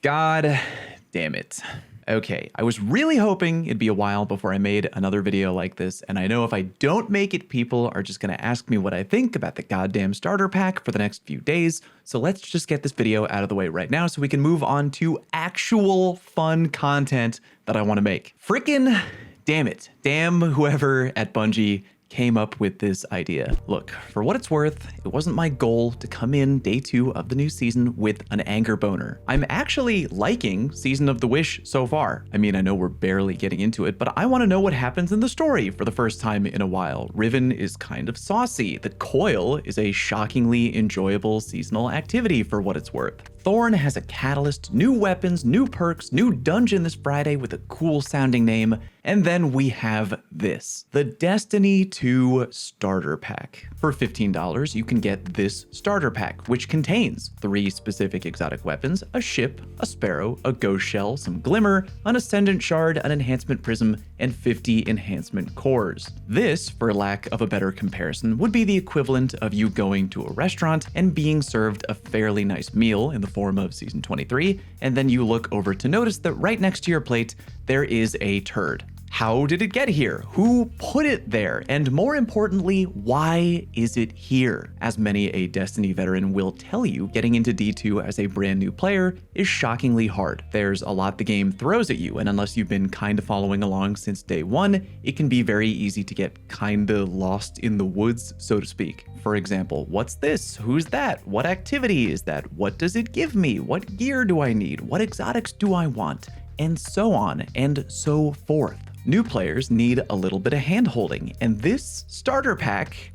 God damn it. Okay, I was really hoping it'd be a while before I made another video like this, and I know if I don't make it, people are just gonna ask me what I think about the goddamn starter pack for the next few days, so let's just get this video out of the way right now so we can move on to actual fun content that I wanna make. Frickin' damn it. Damn whoever at Bungie came up with this idea. Look, for what it's worth, it wasn't my goal to come in day 2 of the new season with an anger boner. I'm actually liking Season of the Wish so far. I mean, I know we're barely getting into it, but I want to know what happens in the story for the first time in a while. Riven is kind of saucy. The Coil is a shockingly enjoyable seasonal activity for what it's worth. Thorn has a catalyst, new weapons, new perks, new dungeon this Friday with a cool sounding name, and then we have this, the Destiny 2 Starter Pack. For $15, you can get this starter pack, which contains 3 specific exotic weapons, a ship, a sparrow, a ghost shell, some glimmer, an ascendant shard, an enhancement prism, and 50 enhancement cores. This, for lack of a better comparison, would be the equivalent of you going to a restaurant and being served a fairly nice meal in the form of Season 23, and then you look over to notice that right next to your plate, there is a turd. How did it get here? Who put it there? And more importantly, why is it here? As many a Destiny veteran will tell you, getting into D2 as a brand new player is shockingly hard. There's a lot the game throws at you, and unless you've been kinda following along since day 1, it can be very easy to get kinda lost in the woods, so to speak. For example, what's this? Who's that? What activity is that? What does it give me? What gear do I need? What exotics do I want? And so on and so forth. New players need a little bit of hand-holding, and this starter pack,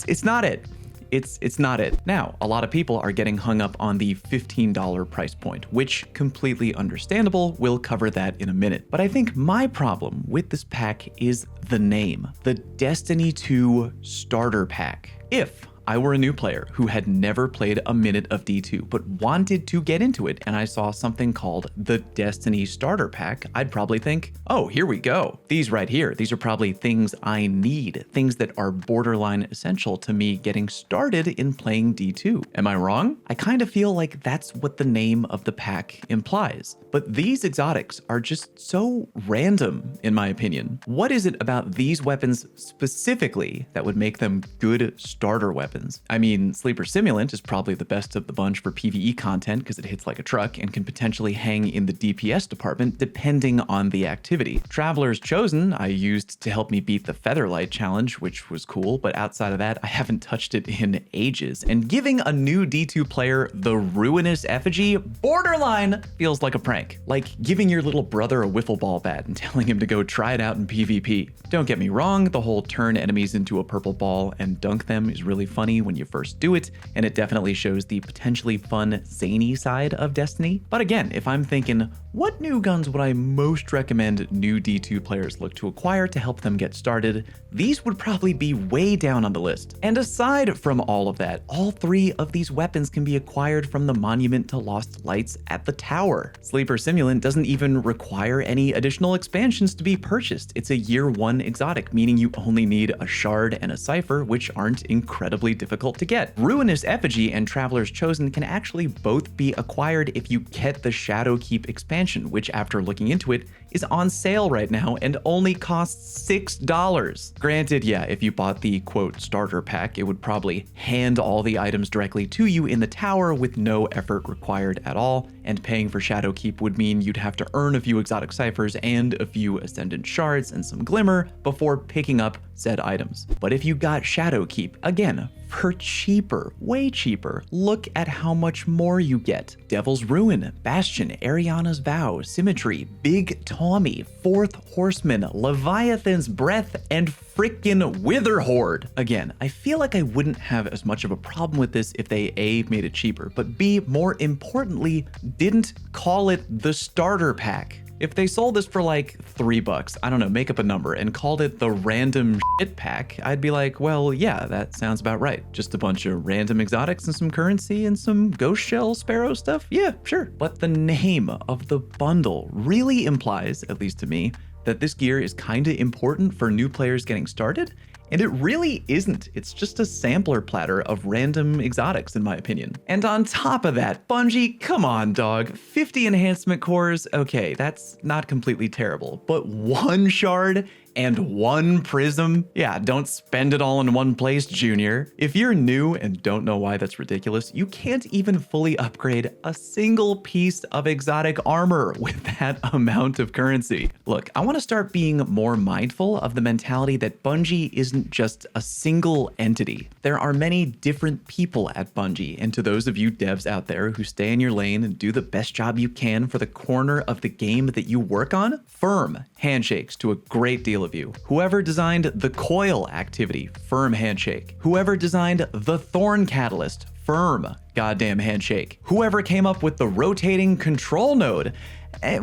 it's not it. It's not it. Now, a lot of people are getting hung up on the $15 price point, which completely understandable. We'll cover that in a minute. But I think my problem with this pack is the name, the Destiny 2 Starter Pack. If I were a new player who had never played a minute of D2 but wanted to get into it, and I saw something called the Destiny Starter Pack, I'd probably think, oh, here we go. These right here, these are probably things I need, things that are borderline essential to me getting started in playing D2. Am I wrong? I kind of feel like that's what the name of the pack implies. But these exotics are just so random, in my opinion. What is it about these weapons specifically that would make them good starter weapons? I mean, Sleeper Simulant is probably the best of the bunch for PvE content because it hits like a truck and can potentially hang in the DPS department depending on the activity. Traveler's Chosen I used to help me beat the Featherlight challenge, which was cool, but outside of that, I haven't touched it in ages. And giving a new D2 player the Ruinous Effigy borderline feels like a prank. Like giving your little brother a wiffle ball bat and telling him to go try it out in PvP. Don't get me wrong, the whole turn enemies into a purple ball and dunk them is really funny when you first do it, and it definitely shows the potentially fun, zany side of Destiny. But again, if I'm thinking, what new guns would I most recommend new D2 players look to acquire to help them get started? These would probably be way down on the list. And aside from all of that, all 3 of these weapons can be acquired from the Monument to Lost Lights at the Tower. Sleeper Simulant doesn't even require any additional expansions to be purchased. It's a year 1 exotic, meaning you only need a shard and a cipher, which aren't incredibly difficult to get. Ruinous Effigy and Traveler's Chosen can actually both be acquired if you get the Shadowkeep expansion, which after looking into it is on sale right now and only costs $6. Granted, yeah, if you bought the quote starter pack, it would probably hand all the items directly to you in the tower with no effort required at all, and paying for Shadowkeep would mean you'd have to earn a few exotic ciphers and a few ascendant shards and some glimmer before picking up said items. But if you got Shadowkeep, again, for cheaper, way cheaper, look at how much more you get. Devil's Ruin, Bastion, Ariana's Vow, Symmetry, Big Tommy, Fourth Horseman, Leviathan's Breath, and frickin' Wither Horde. Again, I feel like I wouldn't have as much of a problem with this if they A, made it cheaper, but B, more importantly, didn't call it the starter pack. If they sold this for like $3, I don't know, make up a number, and called it the random shit pack, I'd be like, well, yeah, that sounds about right. Just a bunch of random exotics and some currency and some ghost shell sparrow stuff? Yeah, sure. But the name of the bundle really implies, at least to me, that this gear is kinda important for new players getting started, And it really isn't. It's just a sampler platter of random exotics, in my opinion. And on top of that, Bungie, come on, dog. 50 enhancement cores, okay, that's not completely terrible, but 1 shard and 1 prism? Yeah, don't spend it all in one place, Junior. If you're new and don't know why that's ridiculous, you can't even fully upgrade a single piece of exotic armor with that amount of currency. Look, I want to start being more mindful of the mentality that Bungie isn't just a single entity. There are many different people at Bungie, and to those of you devs out there who stay in your lane and do the best job you can for the corner of the game that you work on, firm handshakes to a great deal of you. Whoever designed the coil activity, firm handshake. Whoever designed the thorn catalyst, firm goddamn handshake. Whoever came up with the rotating control node,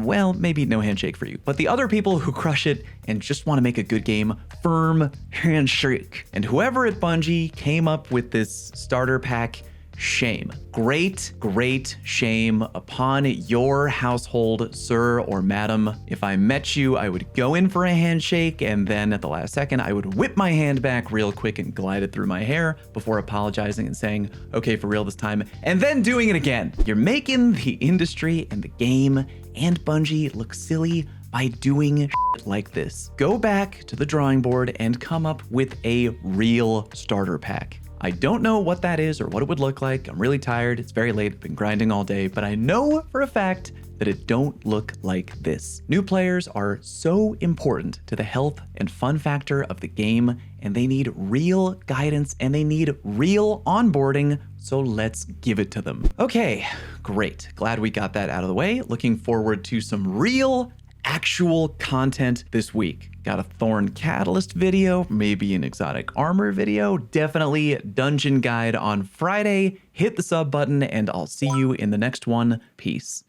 well, maybe no handshake for you, but the other people who crush it and just want to make a good game, firm handshake. And whoever at Bungie came up with this starter pack, shame. Great, great shame upon your household, sir or madam. If I met you, I would go in for a handshake, and then at the last second, I would whip my hand back real quick and glide it through my hair before apologizing and saying, okay, for real this time, and then doing it again. You're making the industry and the game and Bungie look silly by doing shit like this. Go back to the drawing board and come up with a real starter pack. I don't know what that is or what it would look like. I'm really tired. It's very late. I've been grinding all day, but I know for a fact that it don't look like this. New players are so important to the health and fun factor of the game, and they need real guidance and they need real onboarding, so let's give it to them. Okay, great. Glad we got that out of the way. Looking forward to some real actual content this week. Got a Thorn Catalyst video, maybe an exotic armor video, definitely dungeon guide on Friday. Hit the sub button and I'll see you in the next one. Peace.